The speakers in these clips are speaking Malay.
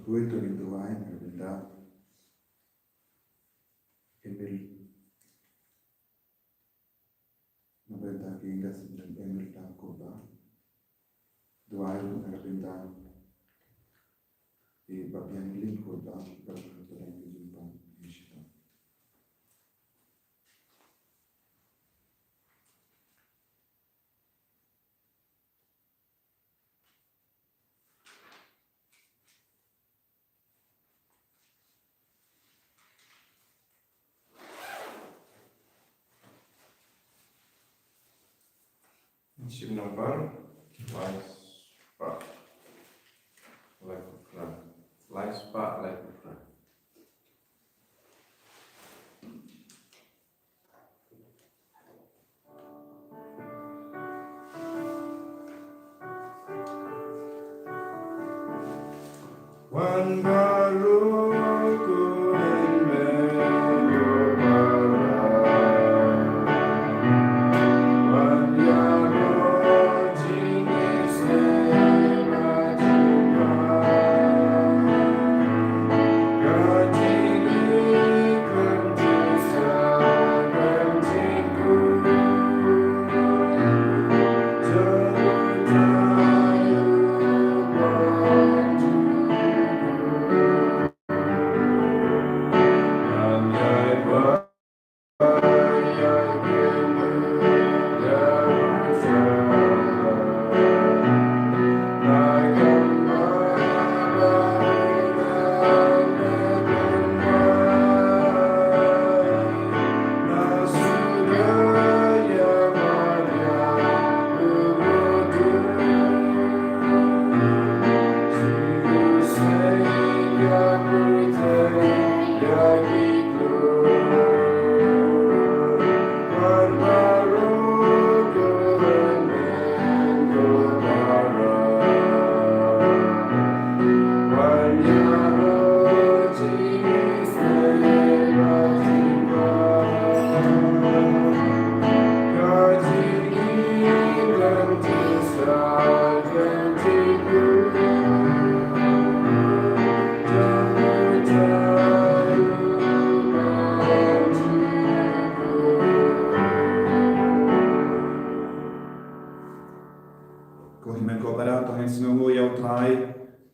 Gue to in Dubai Nagabinda Emil Nagabinda Gingas in Emil Takuba Dubai Nagabinda E Babian Lin Kuba Babian Jimpan Mishita Issue number life spa life One baru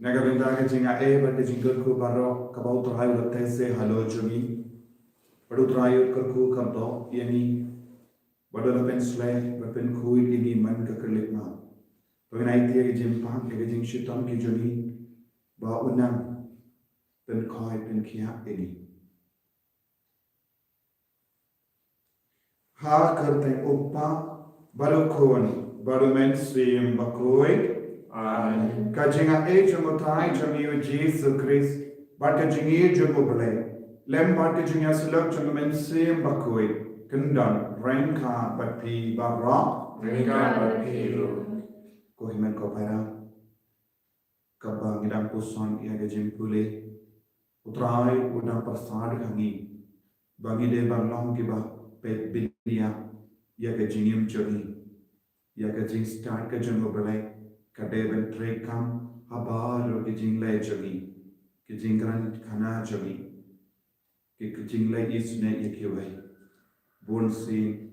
Nagabinda jinga but the jingle ku baro kabau to hayu latte se halo jumi padu trayu karku kamto yani badala pensle bapen kui ini man ka kerlik ma pengenai tiya ke jimpa ke jing shitam ki jumi ba unang pen koi pen kia ini ha karte uppa baru kon baru men swim bakoi Kajinga ejumotai jamiu Jesus Christ, but kajingi jumubale, lem but kajinga suluk jumen sim bakui, kundan, renka bati barra, renka bati lu. Kohimen kopera, kabang idang puson ia kajim pule, utrai udang persad hangi, bagi de banglong kiba pet binia, ia kajingim jodi, ia kajing start kajumubale. Kadeben trekam habar ke jinglai jagi ke jingran khana jagi ke jinglai isne ikiwai bonsi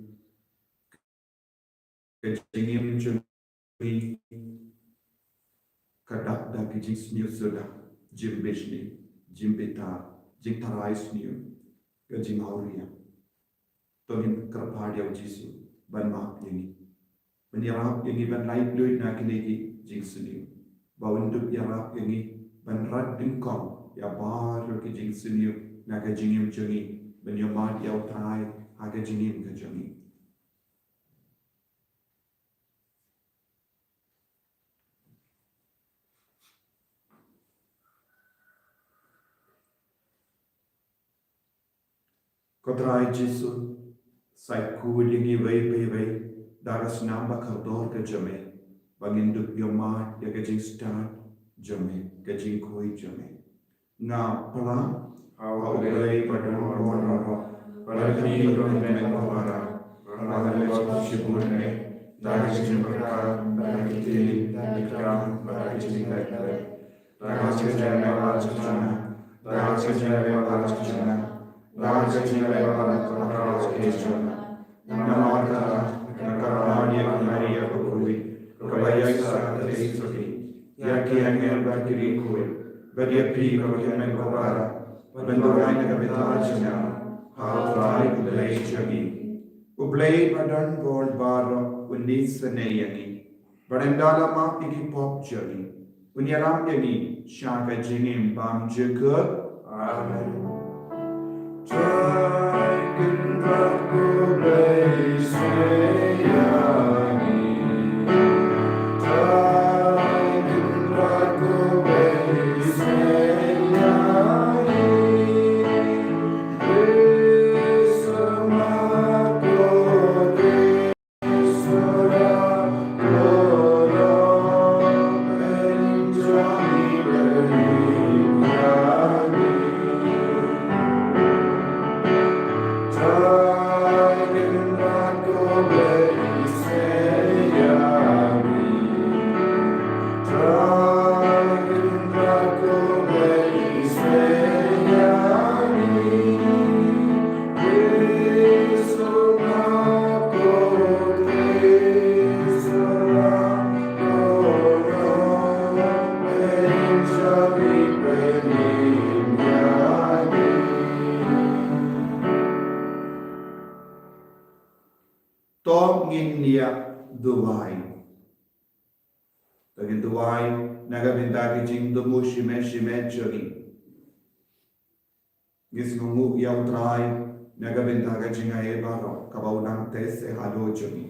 ke jingim jagi kadak da ke jing sniu soda jimbeshni jimbeta jingtarai sniu ke jingauria tonin karpadia jisu banma ini menyerap ini ban lain duit nak lagi jing seni bawin duk yarap ini ban rat dingkong ya baru ke jing seni nak jingim jengi benyomat ya utrai aga jingim ke jengi kotrai jisu sai ku lingi wei daras namba kardor ke jame bangin duk yoma ya ke jing start jame ke jing koi jame na pala au lei padon ora parati don men pala rana le shibune daras jimka daras tili daras bari jing lai Daga chijane bala chijana. Daga chijane bala chijana. Daga chijane bala chijana. Chijana. Namaka nakarani Maria Kukui. Kabaya sa teisuri. Yaki angel bakiri kui. Badia pi kokemen kobara. Bendorai nagabitachana. How try to play chagi. Ublay padan gold baro unis neyani. Barandala ma pigi pop chagi. Unyaram yani shaka jingim bam jika. Amen. Try to play sayani. Try to play sayani. Tom nginia duwai. Tagin duwai nagabinta kijing dumu shime chori. Gis ngumu yaw trai nagabinta kijing ay baro kabaw nang tese halo chori.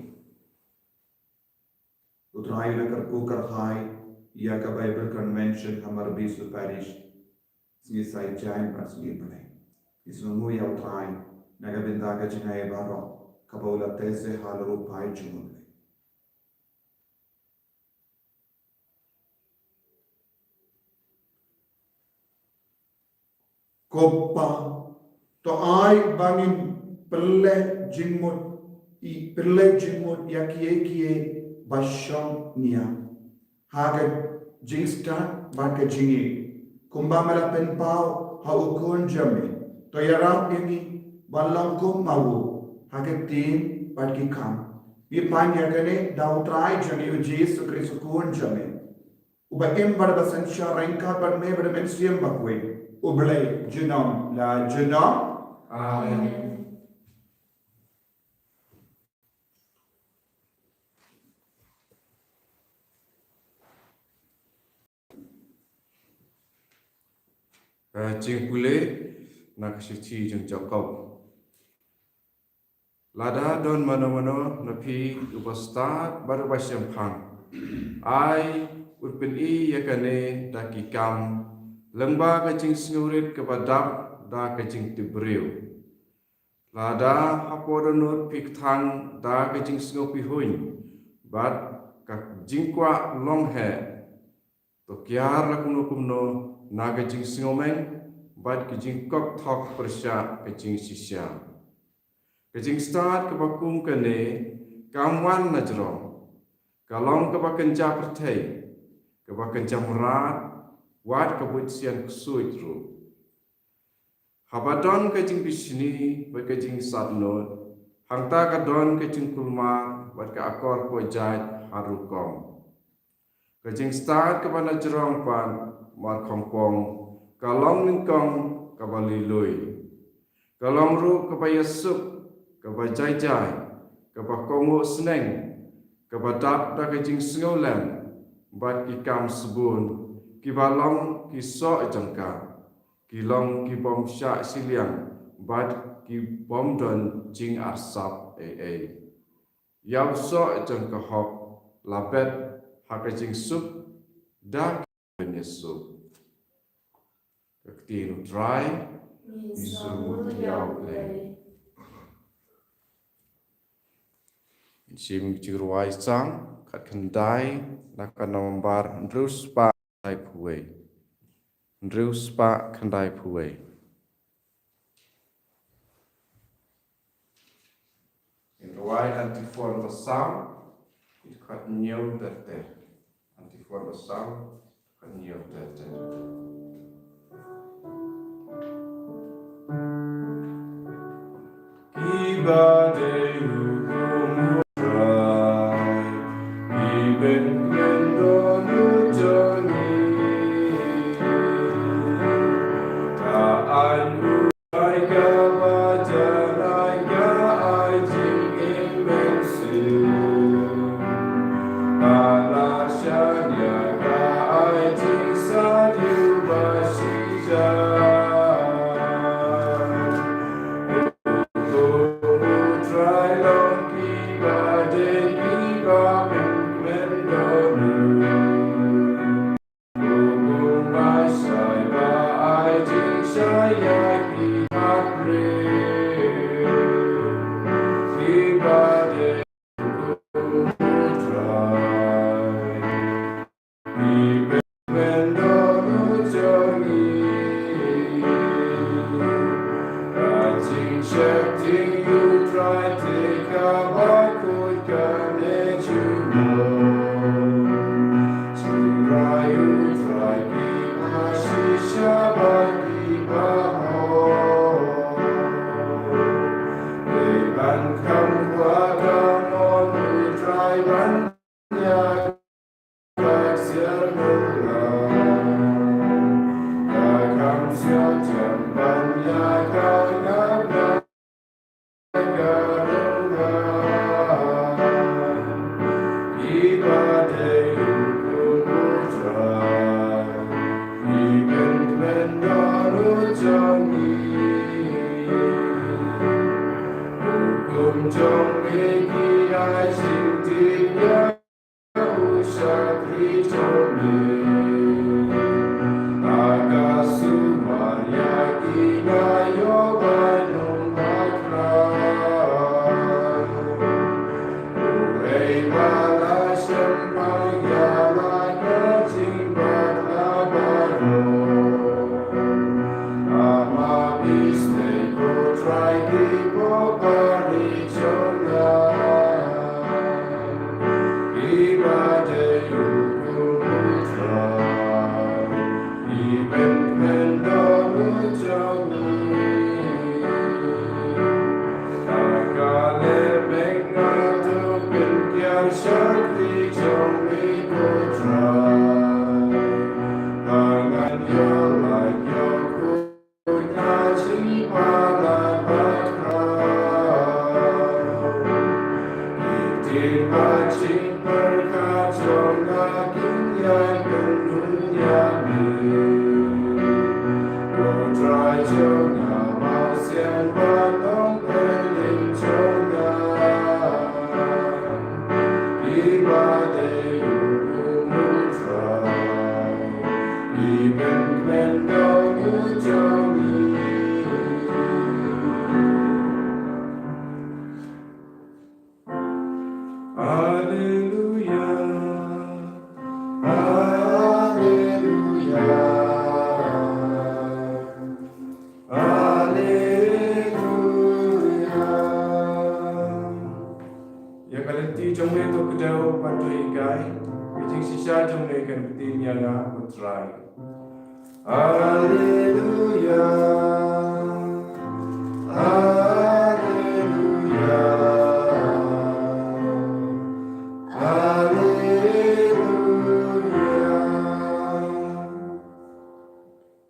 Utrai nakarku karhai ya ka Bible Convention hamar bisu parish. Singisay jain par singi pare. Gis ngumu yaw trai nagabinta kijing ay baro kabaula tese halo pai chumule. Koppa to ai bangin perle jingmut ya kie basham nia haga jingsta baka jingi kumba mala pen pau ha ukun jame to yara ini balang kum mau haga tin patki kam ye panya gane dautrai jani Jesus Christ kun jame uba embar basan sharenka bar me bar men siem bakwe Ublay Junom la Junom. Amen. Jing pule nak sici jeng jokau. Lada don mano napi ubasta baru basyam pang. Ai urpen I yakane dakikam lengba kecing sengurit kepadap da kecing tibriu. Lada hapodonut piktang da kecing sengup pihuin. Bat kak jingkwa long he. To kiar lakuno na kecing sengomeng. Bat kecing kok thok persya kecing sisya. Kecing start kebakum kene kamwan najrong. Kalong kebakenca pertai. Kebakenca merat. Wat kebutsian kesuit ru. Habadon kecing bisini, bat kecing satnot. Hangta kadon kecing kulmar, bat ke akor pojat harukong. Kecing start kepada jerong pan, mar kongkong. Kalong ningkong kabalilui. Kalong ru kebaya sup, kebajai-jai, kebakongo seneng. Kebadap da kecing sengolem, bat kikam sebun. Kibalong kisok jengka, kilong kibom syak siliang, bad kibom don jing arsap Yaw sok jengka hok, labet haka jing sup, dak benye sup. Kekti dry, disebut yaw le. Sim jiruai sang, kat kendai, nakan nombar terus pa. Puwe. Ndriu spa kandai puwe. In ruai antiform basam, it kat nyew tete. Antiform basam, kat nyew tete. badai hukum utrai, iben mendon ujoni, taan urai kabajarai ka ajing imensi, alasanya ka ajing sadiu basija.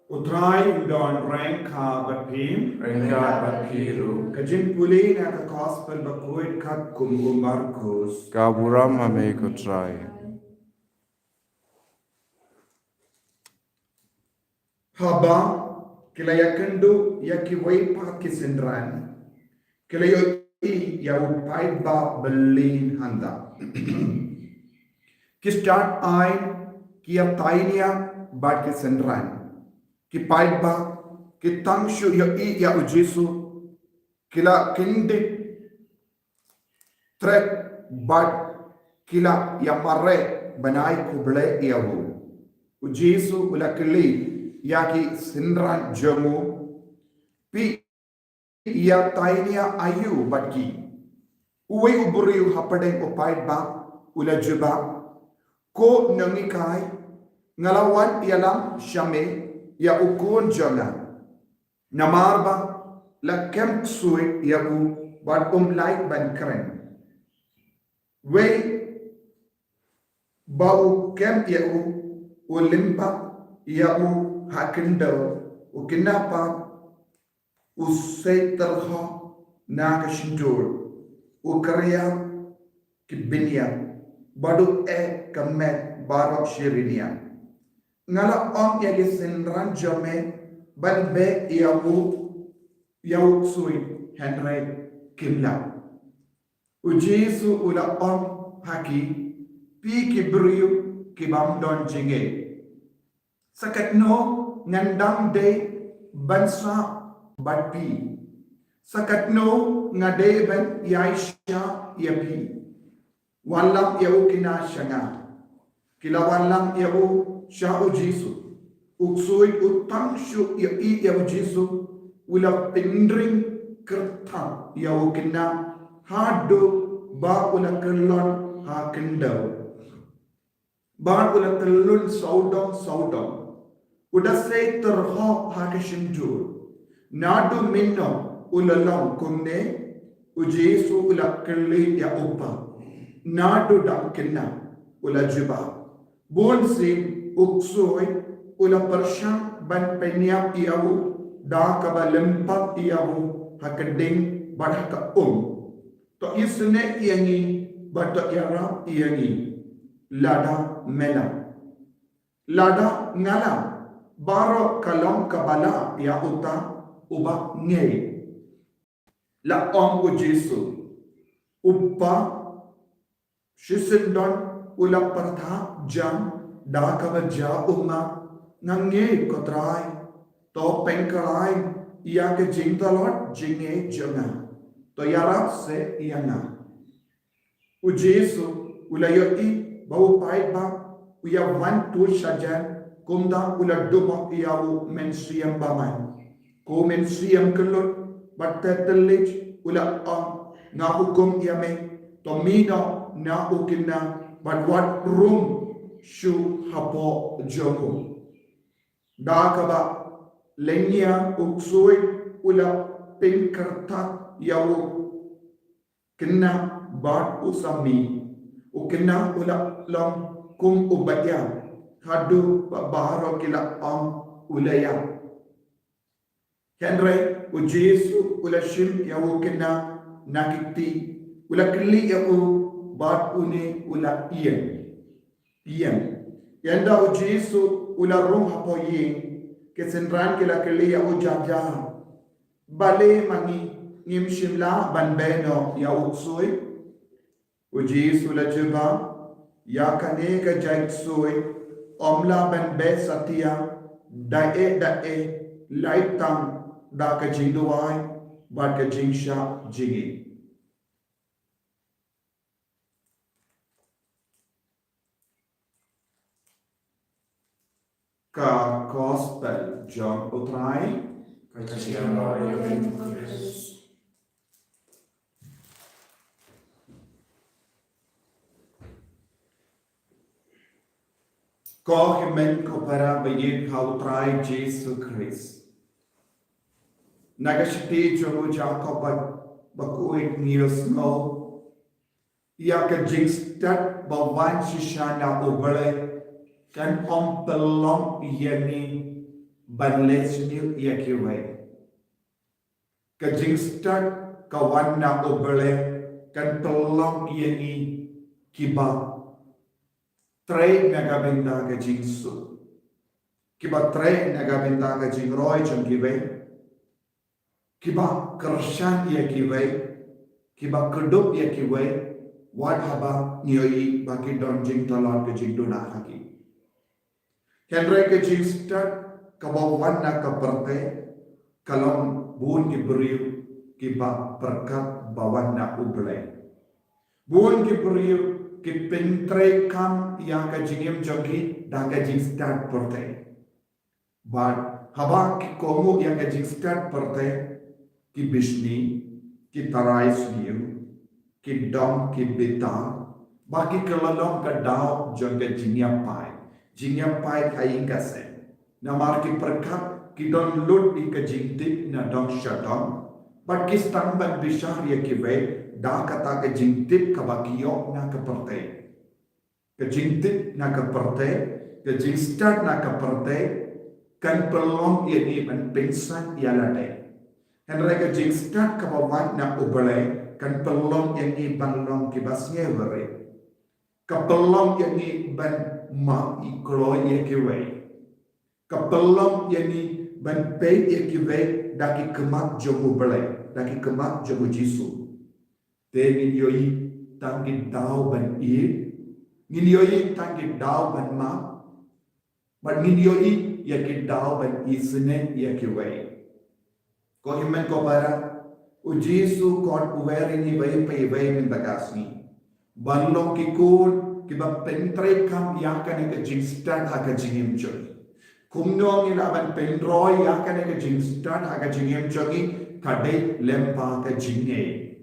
Utrai udon ranka bapim, Rengka Bakiru, kajin puli na ka gospel bakuit kat kumbu Marcos. Kaburam Hame Kutrai. Haba kilayakendu ya kiwaipa kisindran, kilayo i ya upai ba belin handa. Kistart ay kia tainia ba kisindran. Ki paidba, ki tangshu ya i ya ujisu, kila kindik trek bat kila ya mare banai kuble yahu. Ujisu ula kili ya ki sindran jamu, pi ya tainia ayu batki. Uwe uburiu hapadeng upaidba ula juba, ko nangikai ngalawan ialam syame ya ukun janga namarba la kem suit ya u but like ban keren. Wei bau kem u limpa u hakendo u kinapa u seitalha na kashindur u karya kibinya badu kamet barok shirinia ngala om ya gisenran jome ban be yau sui Henry kimla u Jesu ula om haki pi kibriu kibam don jinge sakat no ngandang de bansa batpi sakat no ngade ban yaisha yapi walam yau kina shanga kila walam yau shau Jesu uksui utang shu yau Jesu ula pindring kerta yau kina hadu ba ula kelon ha kendau ba ula kelun saudong udah say terho ha keshinjur nadu minno ula long kumne ujesu ula kelli ya upa nadu dam kena ula juba bon sim uksoi ula persyang ban penyap iau da kaba lempat iau hakading badah ka to isne iangi bato yara iangi lada mela lada ngala baro kalong kabala ya uta uba ngei la om u Jesu upa shisindon ula partha jam da kaba ja umma ngange kotrai to pengkalai ia ke jingtalot jinge janga to yarap se ianga u Jesu ulayo i bau pai ba uya wan tu sajan kumda ula duma iau mensiam bamai ko mensiam kelot batetelich ula na hukum iame to mina na ukina but what room shu hapo jomu da kaba lenya uksui ula pinkerta yau kena bat usami ukena ula long kum ubaya hadu baharo kila ulaya Henry u Jesu ula shim yau kena nakiti ula kili yau bat une ula iyan yanda u Jesu ula rum hapo yin kesenran kila kili yau jaja bale mangi ngim shimla ban beno ya uksui u Jesu la juba ya kane ka jait sui omla ban be satia dae laitang da ka jingduai bat ka jingsha jingi ka gospel John utrai Ko himen ko para bayin kau try Jesu Christ. Nagashiti jogo Jacob bakuit nios no. Ia ka jingstat bawan shishana ubale kan pelong yani banlesni ia kiwai. Ka jingstat kawan na ubale kan pelong yani kiba. Tre nagabenta ka jingsu. Kiba tre nagabenta ka jingroy jang kibai. Kiba kershan ya kibai. Kiba kedup ya kibai. Wad haba nyoi baki don jing talon ka jing dona haki. Henry ka jing start kabawan na kaparte. Kalong bun kiberiu kiba perkat bawan na ublay. Bun kiberiu ki pentre kam yang ka jingim jogi da ka jing start porte but haba ki komu yang ka jing start porte ki bishni ki tarais niu ki dom ki beta baki kelalong ka dao jong ka jingya pai kai ka se namar ki perkat ki don lut di ka jing tik na dong shadong But kistang ban bishar ya kiwe da kata ke jingtip ka bakiyo na ka perte. Ke jingtip na ka perte, ke jingstat na ka perte, kan pelong ya ni ban pingsan ya lade. Henry ke jingstat ka bawan na ubale, kan pelong ya ni ban long ki basnya vere. Ka pelong ya ni ban ma iklo ya kiwe. Ka pelong ya ni ban pe ya kiwe daki kemak jomu ubale. Daki kemak jomu jisu. Te ngin yoi tangi dau ban i. Ngin yoi tangi dau ban ma. But ngin yoi yaki dau ban i sene yaki wei. Ko himen ko para. U jisu kon uweri ni wei pe wei min bagasni. Banlong ki kun kiba pentre kam yakan eka jingstan haka jingim jogi. Kumnong ilaban pendroy yakan eka jingstan haka jingim jogi. Kadai lempa ka jinge.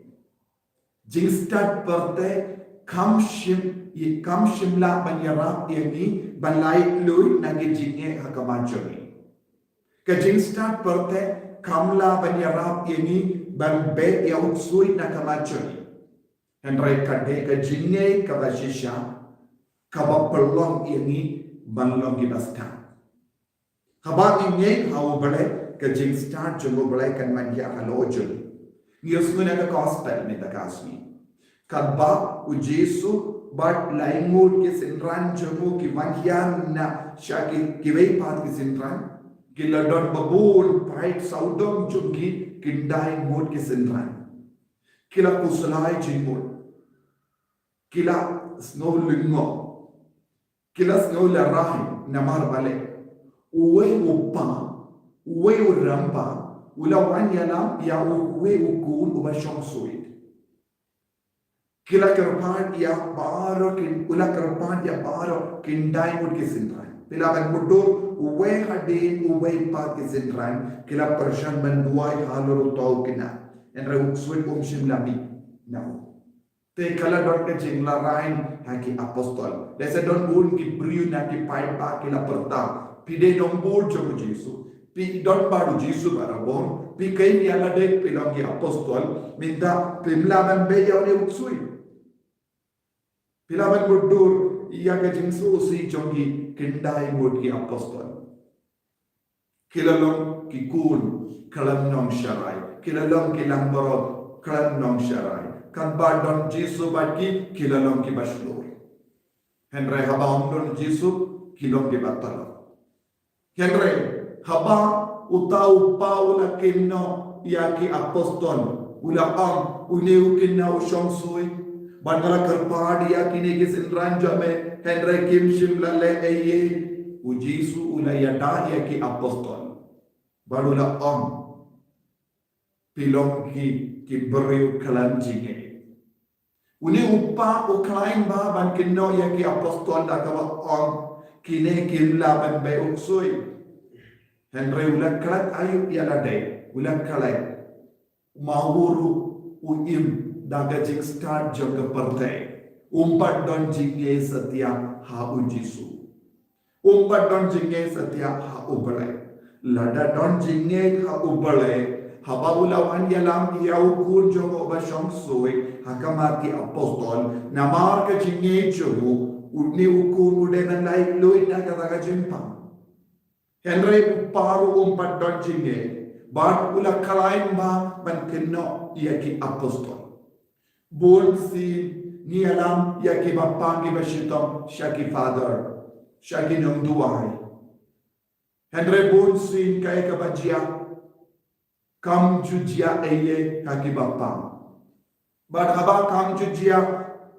Jingstat perte kam shimla banyarap yani balai lui nagi jinge hakamanjoni. Ka jingstat perte kamla banyarap yani banbe ya utsui nakamanjoni. Henry kadai ka jinge ka bashisha kaba pelong yani banlong gibasta. Kaba inge hau bale ke jingstat jumbo balai kan mangia halojul. Nius nguna ka gospel ni takasni. Kadba u Jesu but laimud ke sinran jumbo ki mangia na shaki kiwei path ki sinran. Kiladon babul pride saudom jumgi kindai mud ki sinran. Kila kusalai jingmud. Kila snow lingo. Kila snow larahi namar bale. Uwe upa. Uwe uramba, ula wanyala ya uwe ukun uba shongsuit. Kila kerpan ya baro ula kerpan ya baro kindai mud kisintran. Pila ban mudur uwe hadin uwe pat kisintran. Kila persyan banduay halor utau kina. Enra uksuit shimlami. Now. Te kala don ke jingla rain haki apostol. Lesa don bun ki briu na ki paipa kila pertam. Pide don bul jomu Jesu. Pi don baru Jesu barabon, pi kay ni ala dek pilongi apostol, minta pimlaman beya ni uksui. Pilaman mudur iya ka jingsu si jongi kindai mud ki apostol. Kilalong ki kun kalam nong syarai, kilalong ki lamborod kalam nong syarai. Kan ba don Jesu bagi kilalong ki baslur. Henry habang don Jesu kilong ki batalo. Henry haba utau paula kinno yaki apostol ula ang uneu kinna ushong sui bandara karpadi yaki ne gisin ranjame henry kim shimla le eye ujisu ula yada yaki apostol balula ang pilong ki beriu kalanjinge uni upa uklain ba ban kinno yaki apostol da kawa ang kine kimla ban be uksui Henry ulang kalat ayub yalade ulang kalat mahuru uim daga jing start jaga perte umpat don jinge setia ha ujisu umpat don jinge setia ha ubale lada don jinge ha ubale haba ulawan yalam yau kun jogo bashong sui hakamati apostol namar ka jinge jogo udni ukun udenan laik luit naga daga jimpang Henry paru umpat don jinge, bat ula kalain ba ban keno yaki apostol. Bun si ni alam yaki bapangi bashitom shaki father, shaki nung duwai. Henry bun si kay kabajia, kam jujia eye haki bapang. Bat haba kam jujia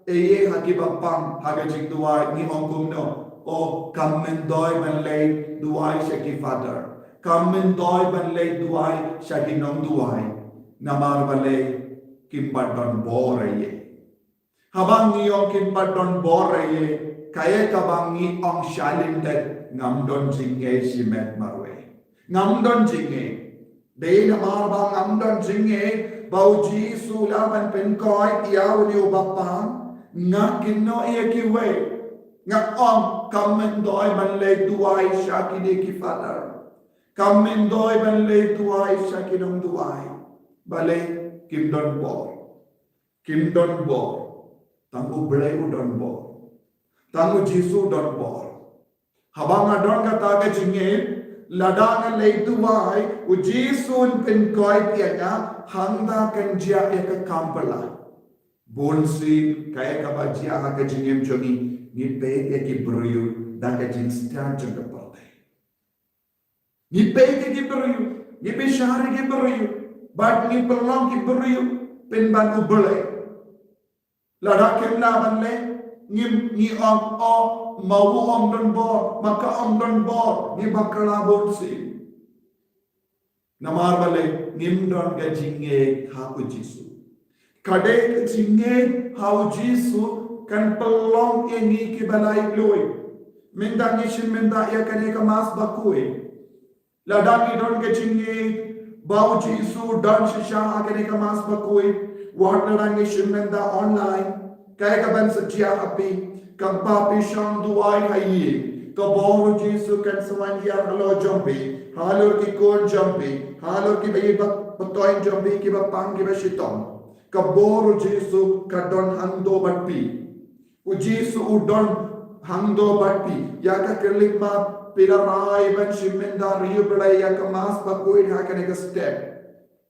eye haki bapang hagajing duwai ni ongkum no. O kamendoi banlay duai shaki father. Kamendoi banlay duai shaki nong duai. Namar banlay kimpat don boraye. Habang ngiyong kimpat don boraye, kaya kabang ngiyong shalindet ngam don jinge shimet marwe. Ngam don jinge. Day namar bang ngam don jinge, bau Jesu laban penkoi iyaw ni ubapang, ngakino iya kiwe. Ngak kamendoi banlay duai shaki de ki father. Kamendoi banlay duai shaki nong duai. Bale Kim Don Bor. Kim Don Bor. Tangu belai Don Bor. Tangu Jisu Don Bor. Habang Don kata ke jingin, ladang leitu wai, Jisun pen koi tiada, hangda kan jia eka kampala. Bonsi kaya kabajia ke jingin jongi, ni pe eki bruyu, dan ke jing stan jong kapalai. Ni pe eki bruyu, ni pe syahari ki bruyu, but ni pelong ki bruyu, pen banu belai. Ladang kim laban le, ni o mau Don Bor, maka Don Bor, ni bakala bonsi. Namar bale, nimdon ke jingin haku Jisu. Kadai jinge hau Jisu kan pelong ini ki balai loi. Minda nishin minda ia kane ka mas bakui. Ladang idon ke jinge bau Jisu dan shisha kane ka mas bakui. Wat ladang nishin minda online. Kaya ka ban setia api kampa pisang duai hayi. Ka bau Jisu kan sewan ya halo jombi. Halo ki kon jombi. Halo ki bayi batoin jombi ki bapang ki bashitong. Kaboro Jesu kadon hangdo batpi. Jesu udon hangdo batpi. Yaka kelima pirarai ban shimenda riu belai yaka mas bakui hakane ka step.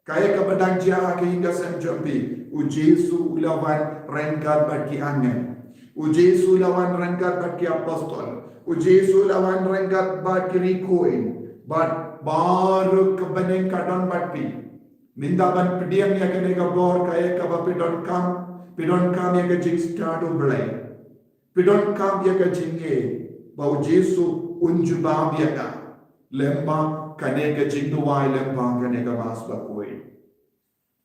Kaya ka badang jia hake hingga sem jambi. Jesu ulawan rengkat batki angen. Jesu ulawan rengkat batki apostol. Jesu ulawan rengkat batki rikoin. Bat baru kebeneng kadon batpi. Mindaban pediam ya kene ka bor kaya ka ba pidon kam ya ka jing stado belai. Pidon kam ya ka jinge bau Jesu unjubam ya ka lemba kane ka jing duai lemba kane ka mas bakui.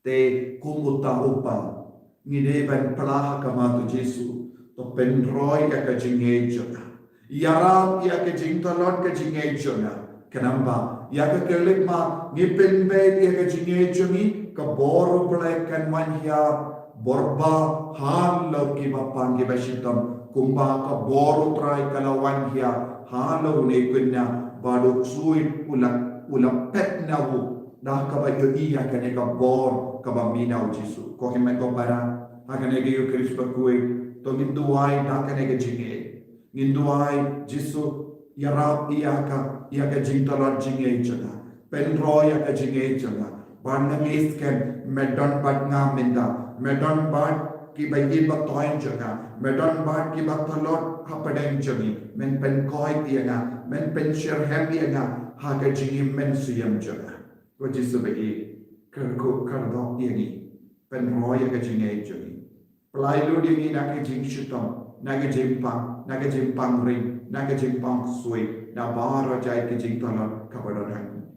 Te kumuta upa ngide ban pelaha ka matu Jesu to penroi ya ka jinge jona. Yarab ya ka jing tolot ka jinge jona. Kenapa? Ya ke kelima ngipin bet ya ke jinge jongi ke boro belai kan wanya borba halo ki bapang ki bashitam kumba ke boro trai kalawan ya halo ne kunna badu suit ulang pet nahu dah ka ba yo iya kan ka bor ka ba mina Jesu ko himen ko bara akan ege yo Kristus bakui to minduai dah kan ege jinge minduai Jesu yarab iya ka jingtolot jinge jona penro ya ka jinge jona barnangis ken medon bat ngaminda medon bat ki bayi batoin jona medon bat ki batolot hapadeng joni men pen koi tianga men pen sherhem tianga ha ka jinge men siyam jona ko Jisu bayi kerko kardo tiangi penro ya ka jinge joni pelailu dingi na ka jing shitom na ka jimpang ring na ka jimpang sui na bara jai ke jing tolon kabadon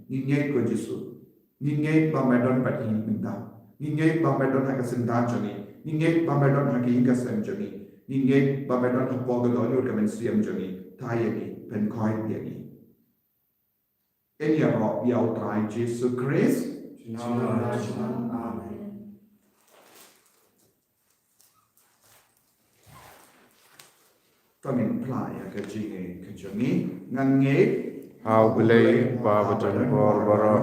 ningai ko Jesu ningai ba medon pati minda ningai ba medon ha kasinda joni ningai ba medon ha ki sem joni ningai ba medon ha pogo do ka men siam joni tayani pen koi tiani enya ro yau trai Jesu Christ amen. Tamin playa ke jinge ke jongi ngange Hau belai ba badan bor bara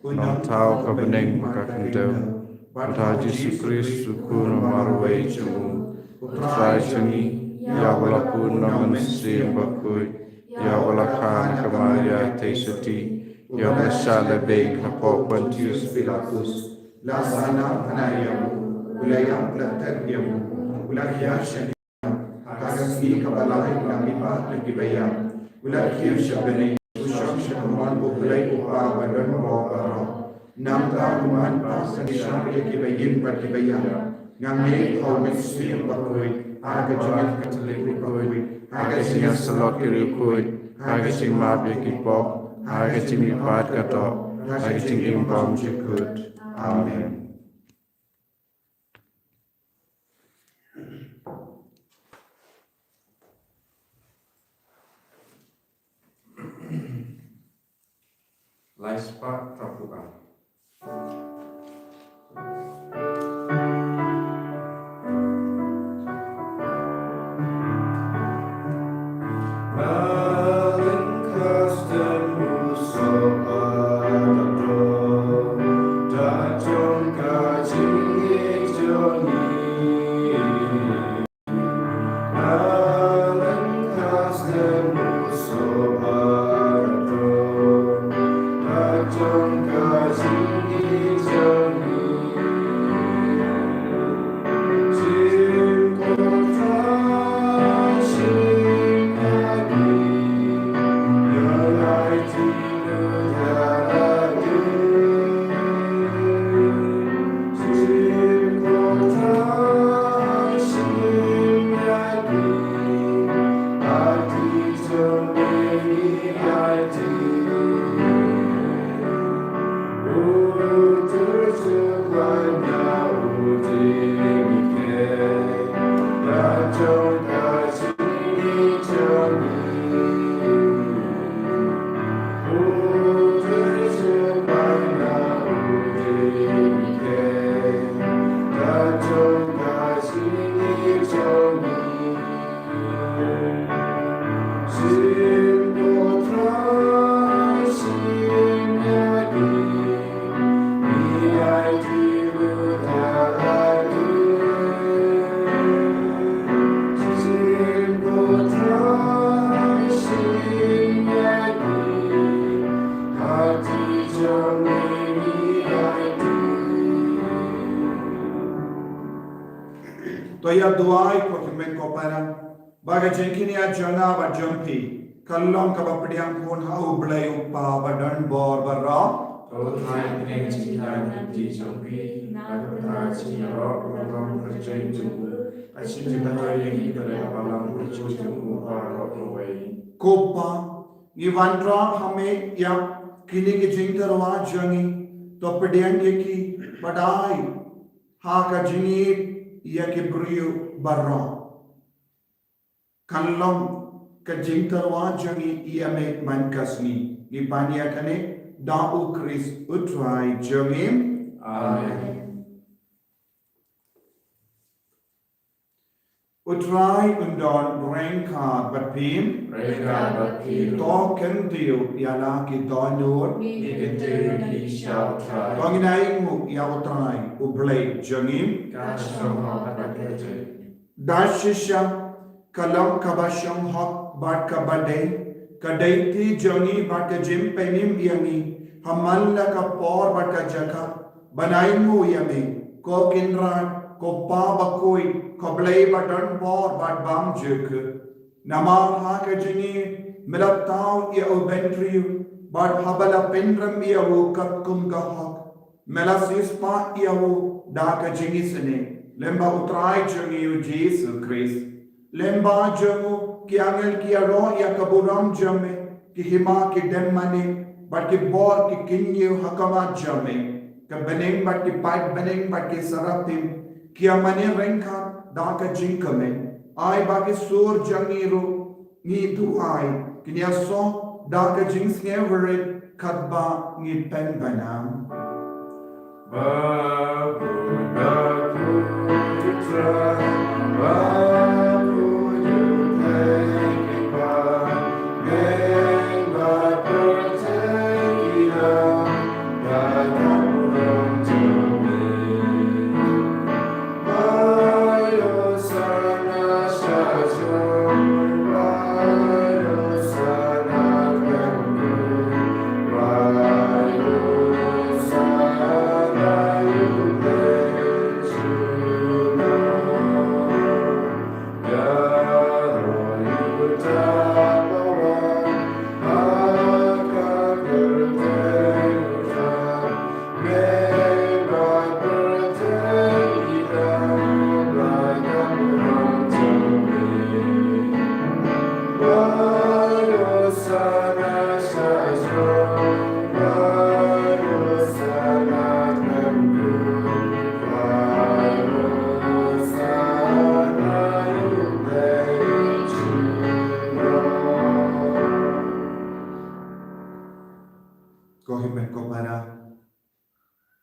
nong tau ka beneng maka kendau. Pada Yesus Kristus syukur marwai jemu. Utrai jengi ya walaupun namun sim bakui ya walakan kemaria te seti ya bersala baik napok Pontius Pilatus lasana panayamu ulayam plateriyamu ulayasya Khasi kapalai kami patut dibayar. Ulat kiam syabani usam syakaman bukulai upa badan bawara. Nam tahuman pasan syari kibayin dibayar. Ngambil kau mesir bakui. Aga jangan katelik bakui. Aga singa selot kirukui. Aga cimap yakipok. Aga cimipat katok. Aga cimbam jekut. Amin. Laispa terbuka. Custom, so ya duai ko himen ko para baga jenkini a janga ba jampi kallong ka ba pediang pun hau blai upa ba dan bor ba ra Kau try dengan cihan di jampi, aku tak ciharap dalam kerjaan jumpa. Asyik juga yang kita dalam kerjaan para pegawai. kopa ni vandra hame ya kini ki jingtarwa jangi to pediang ye ki badai ha ka jingi ya ki brio barra kallong ka jingtarwa jangi ya me mankasni ni pania kane da u Chris utrai jangim Amen. utrai undon rengka batpim Mereka berkir, to kentiu yana ki to nur dikentir di syau try. to nginai mu ya utrai u blai jangim Kasih apa kerja? dashisha kalam kabasham hak bat kabadai kadaiti jangi bat ka jim penim yangi hamalla ka por bat ka jaka banaimu yami ko kinran ko pa bakoi ko blai batan por bat bam juk namar ha ka jingi milatau ya ubentri bat habala penram ya wo katkum ka hak melasis pa ya wo da ka jingi sene lemba utrai jangi u Jesus Christ lemba jangu ki angel ki aro ya kaburam jame ki hima ki demmane but ki bor ki kinyu hakama jame ka beneng but ki pipe beneng but ki sarapim ki amane renka da ka jinkame ai ba ki sur jangiro ni tu ai ki ni aso da ka jings ngeverit kadba ni pen banam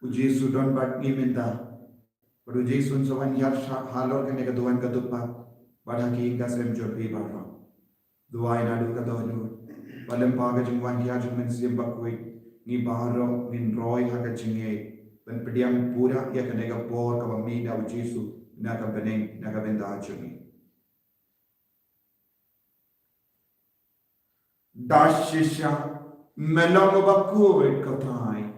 Uji sudon bat ni minta uji sun sawan yar halor kene ka duan ka tupa pada ki ka sem jo pi barra duai na du ka donu balem pa ka jingwan ya jing men sim bakui ni baro min roy ha ka jinge ben pediam pura ya kene ka por ka mi na uji su na ka beneng na ka benda jinge dashisha melong bakui ka tai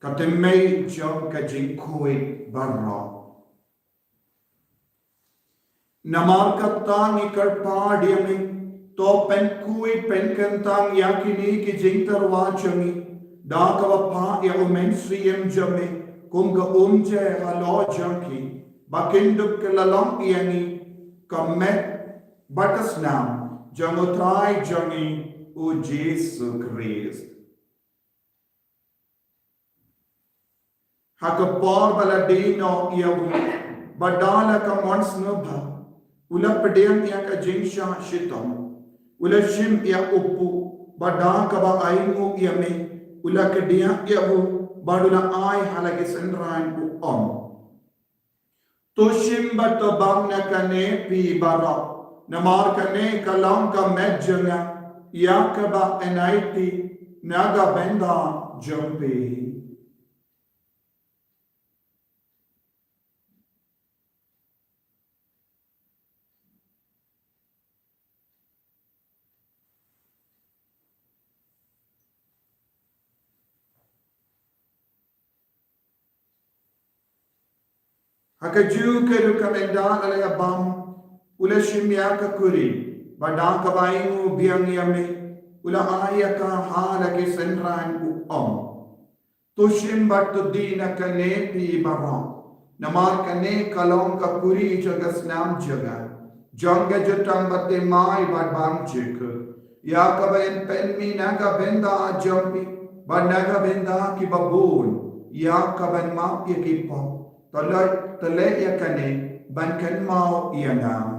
katemei jom ka jinkui barra namar katang ikar paadiami to pen kui pen kantang yakini ki jingtar wachangi da ka pa ya umen sriem jame kum ka umje halo janki bakinduk ke lalam yani kamet batas nam jangotrai jangi u Jesus Christ Hakapor baladino yawu badala ka monsnubha ula pedem ya ka jingsha shitam ula shim ya upu bada ka ba aimu yame ula kedia yawu badula ai halagi senran u to shim bato bangna kane pi bara namar kane kalam ka medjanga ya ka ba enaiti naga benda jampi Hakaju keru kamenda alaya bam. Ula shimya kakuri. Badang kabaingu biang yame. Ula ayaka hala ki senran u Tushim batu dina kane pi barang. Namar kane kalong kakuri jagas nam jaga. Jangga jutang bate mai bad bang jika. Ya kabayan penmi naga benda jampi. Bad naga benda ki babun. Ya kaban ma ya kipa. Tolak ya kane bankan mau ya nam.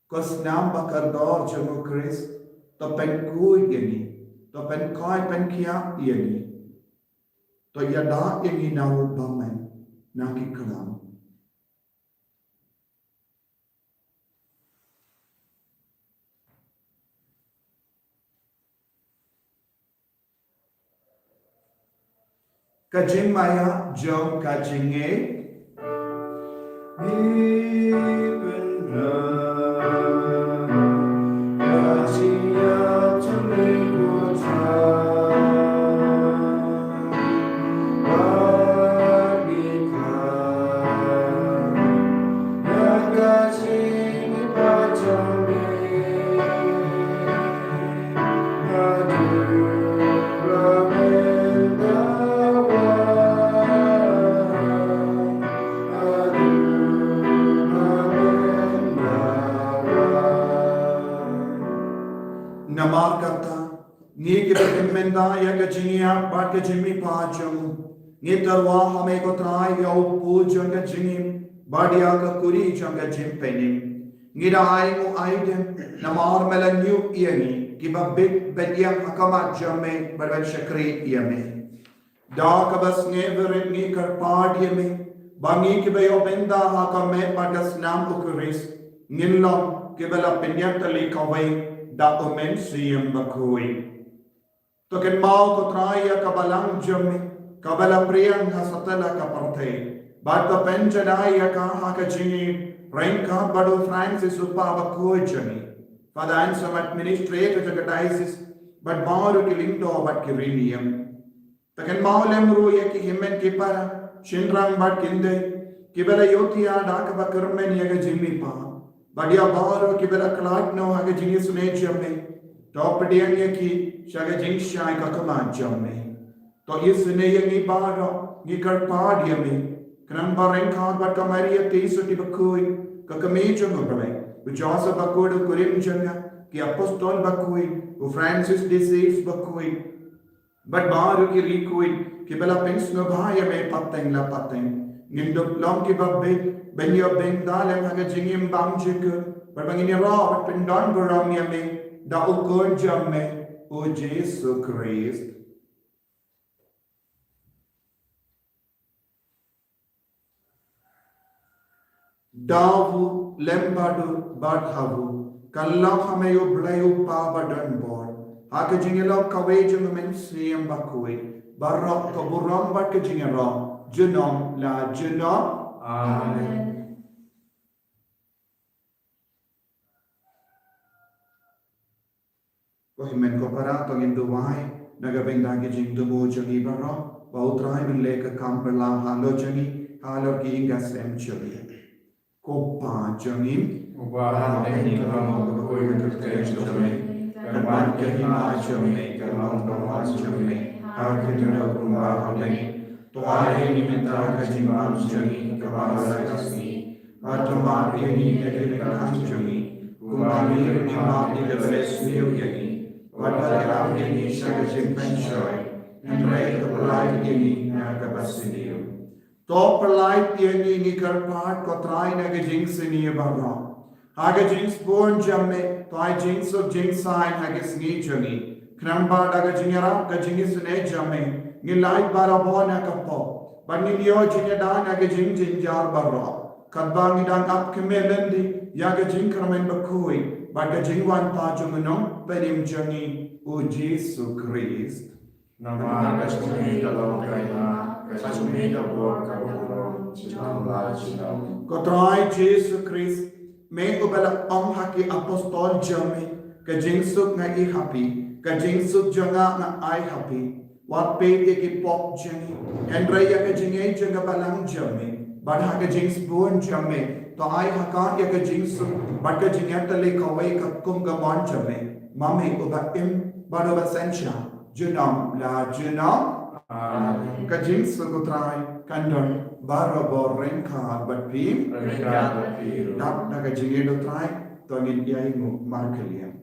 Kos nam bakar dor jamu Chris. To pen kui yani. To pen koi pen kia yani. To yada yani nau baman naki kalam. Kajing maya jom kajing namar kata ni kita kemenda ya kajingia bat kajimi pajam ni tarwa hame ko trai ya pujan kajini badia ka kuri janga jimpenim ni dai mu aidem namar melanyu yani kibabit bedia hakama jamme barban shakri yame da kabas never ni karpad yame bangi kibayo benda hakame padas nam ukuris nillam kibala penyatali kawai da omen siyam bakui. Token mau ko traya kabalang jami, kabala priyang hasatala kaparte. Bata penjanaya ka hakajini, renka bado Francis upa bakui jami. Father answer administrator jagadisis, but mauru kilindo but kirinium. Token mau lemru ye ki himmen kipara, shinrang but kinde, kibala yotia dakaba kermen yaga jimmi pa. Badia baro kibela klat no haga jini sune jamme. Top diangya ki shaga jing shai kakama jamme. To yisune yangi baro ni karpa diame. Kanang bareng khad bat kamaria teisu tibakui kakame jamme. Ujasa bakudu kurim janga ki apostol bakui u Francis disease bakui. But baru ki rikui kibela pings no bhaya me pateng la pateng. Ninduk long ki babbe ben yo ben dalem haga jingim bang jik but bangini ra but pen don baram yame da ukon jamme o Jesu Christ davu lembadu badhavu kallam hame yo blayu pa badan bor haga jingelo kawe jung men siyam bakui barra to buram bat ke jingero junom la junom Amen. Ko himen ko para tong induwai nagabenda ki jingdu mo jangi baro bautrai min leka kamperla halo jangi halo ki inga sem chali ko pa jangi Ubahan teknik ramon koi kerja jome karban kehima jome karban tohan jome harus kita rumah hale Tuhan ini minta kejimbang jangi kepada kasih, atau mati ini kedekan jangi, kumami ini mati keberes miu jangi, pada dalam ini saya simpan joy, mereka pelai ini naga basiniu. To pelai ini kerpat kotrai naga jings ini barang, haga jings born jamme, toai jings of jings sign haga sni jangi, kenamba daga jingera haga jingis ne jamme. Nilai barabona kapo, but nilio jinyadan aga jing jinjar barra. Kadbang idang up kemelendi, yaga jing kramen bakui, but the jingwan pajumunong, perim jangi, o Jesu Christ. Nama kasumi dalam kaina, kasumi dalam kaburong, jinam la jinam. Kotrai Jesu Christ, me ubala haki apostol jami, ka jingsuk nga i happy, ka jingsuk janga nga I happy. wat pede ki pop jing, en raya ka jing e jing balang jame, but ha ka jing spoon jame, to ai ha ka ya ka jing su, but ka jing eta le ka wai ka kum ga mon jame, mame uba im, but uba sencha, junam la junam, ka jing su ko trai, kandon, bara bor ren ka, but pim, dap na ka jing e do trai, to ngin ya ingu markeliam.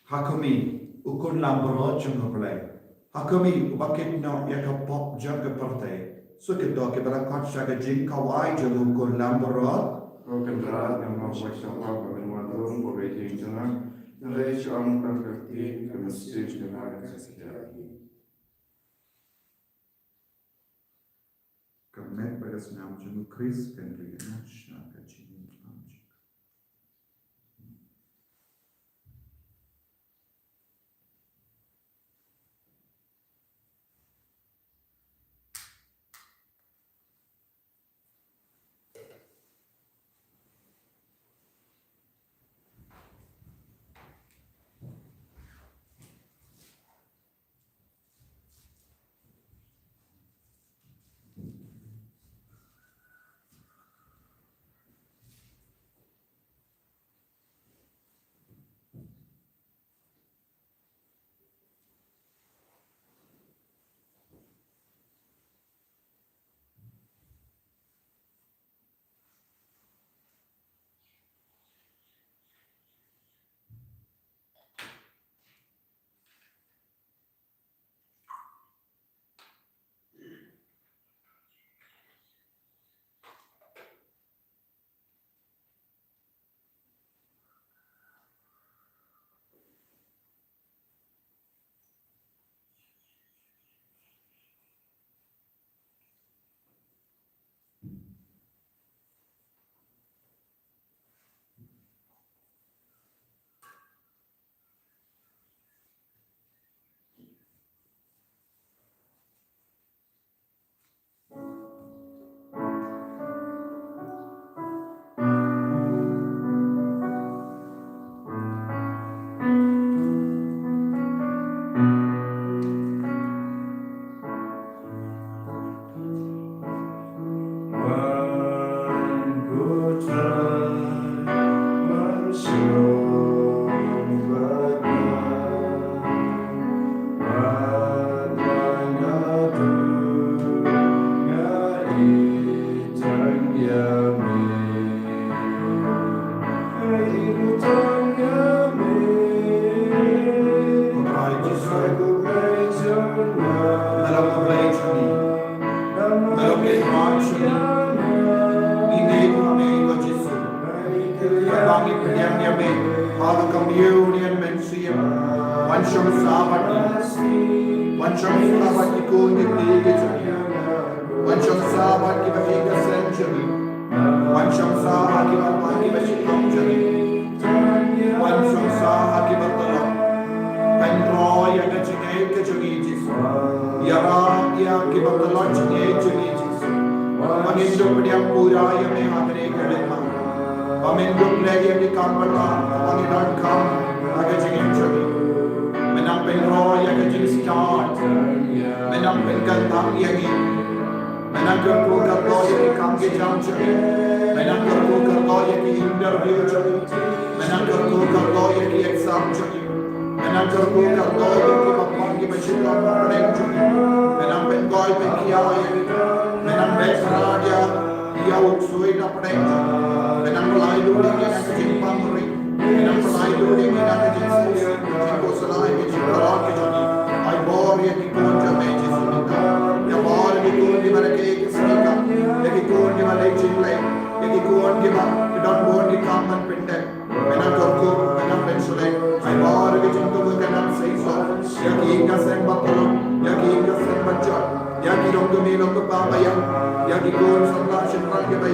Hakumi ukun lambro jungoble. Hakumi ubakit no yaka pop junga parte. Sukito ke barakot shaga jing kawai jungu ukun lambro. Kendra yang mau bersama dengan warung berbeda dengan nilai soal praktik kemesti dengan kesehatan. Kamet bagas nam jungu Chris kendri nasha kachin amji. bersikap berlengkung. Menang penggol pengiai. Menang besradia. Ia uksui na berlengkung. Menang pelai dulu yang kecil pamri. Menang pelai dulu yang kecil sus. Jiko selai kecil berat kecil. Ai bor yang ikut jamai Yesus minta. Ya bor ikut di mana kesika. Ya ikut di mana cinlai. Ya ikut di mana dan bor di kamar pendek. Menang korku, menang pensulai. Ai bor kecil tu menang seiswa. Ya kita sembah tolong. Ya kita sembah jat. Ya kita orang tu minum berpapaya. Ya kita sembah cinta kita.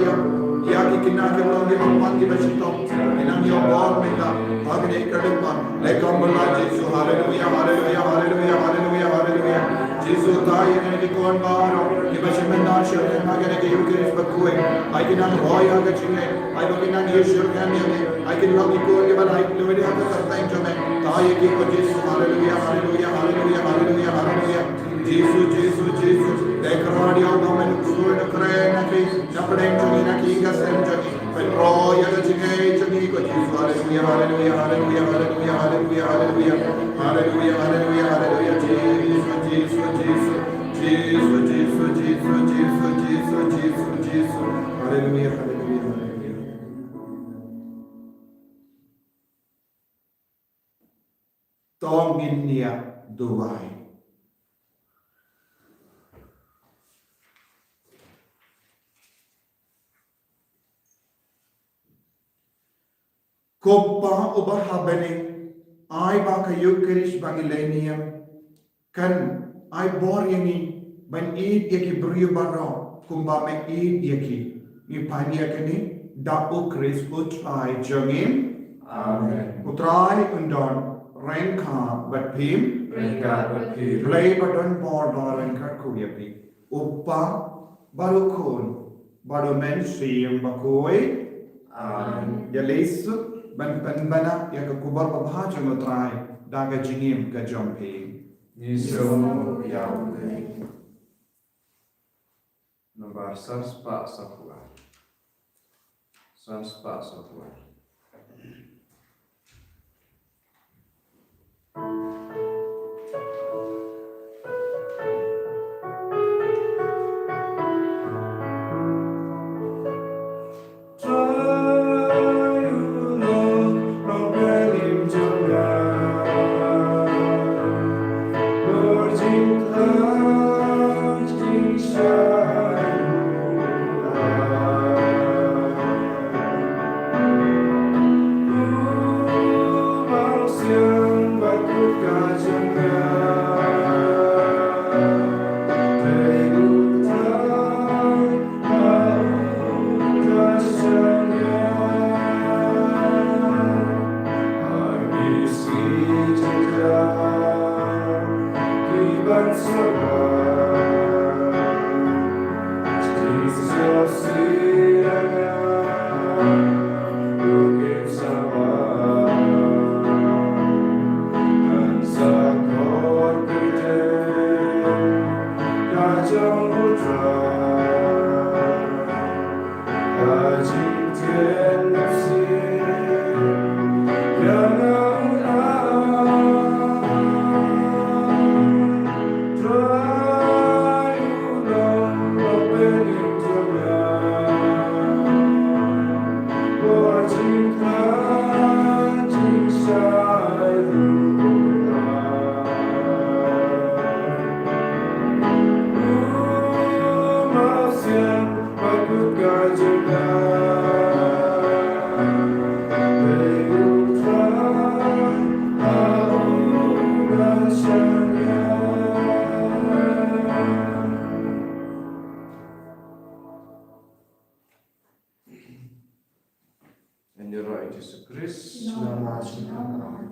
Ya kita long di mampan di bersitong. Menang yo bor minta. Agne kadempa. Lekam belah Yesus. Haleluya, haleluya, haleluya, haleluya, haleluya. Yesus tayo na di kon baro. Di bersembah syurga magana ke yukiris bakue. Ay kinang roy aga chinge. Ay baginang Yesus kanya. Ay kinang di kon di balay. Luwede aga sartain jome. Tayo ki ko Yesus. Haleluya, haleluya, haleluya, haleluya, haleluya. Jesus, Jesus, Jesus. Dekradi au namen kusuy na kare na ki. Napadeng chungi na ki ga sem chungi. Pen roy aga chinge chungi ko Jesus. Haleluya, haleluya, haleluya, haleluya, haleluya, haleluya. Haleluya, haleluya, haleluya. Jesus, Jesus, Jesus. Jesus, Jesus, Jesus, Jesus, Jesus, Jesus, Jesus. Haleluya, haleluya, haleluya. Tongin niya duway. Koppa ubahabane ay baka Eucharist bangilenium kan ay boryani ban id yaki briyu baro kumba me id yaki ni pania kani da ukris utrai jangim amen utrai undon renka batpim play button board or renka kuyapi uppa barukun barumen siyam bakoi amen ya lesu ban bana ya ka kubar babhaja matrai daga jingim ka jompi Nisomo Yahweh. Nomor sanspa sapua. Sanspa sapua. Nama